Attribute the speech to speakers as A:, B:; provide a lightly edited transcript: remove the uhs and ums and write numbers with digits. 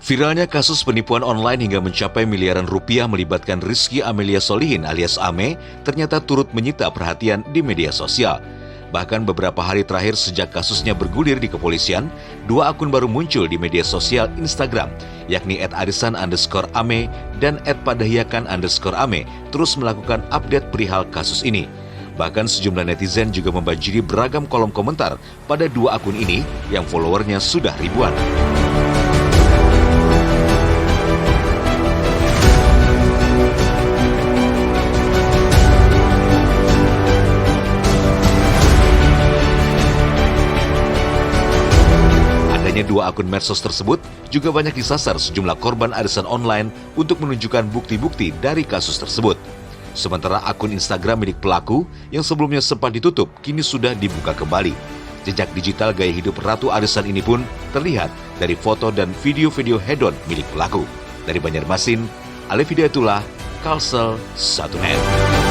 A: Viralnya kasus penipuan online hingga mencapai miliaran rupiah melibatkan Rizky Amelia Solihin alias Ame ternyata turut menyita perhatian di media sosial. Bahkan beberapa hari terakhir sejak kasusnya bergulir di kepolisian, dua akun baru muncul di media sosial Instagram, yakni @arisan_ame dan @padahyakan_ame terus melakukan update perihal kasus ini. Bahkan sejumlah netizen juga membanjiri beragam kolom komentar pada dua akun ini yang followernya sudah ribuan. Dua akun medsos tersebut juga banyak disasar sejumlah korban arisan online untuk menunjukkan bukti-bukti dari kasus tersebut. Sementara akun Instagram milik pelaku yang sebelumnya sempat ditutup kini sudah dibuka kembali. Jejak digital gaya hidup ratu arisan ini pun terlihat dari foto dan video-video hedon milik pelaku. Dari Banjarmasin, Alif Hidayatullah, Kalsel 1N.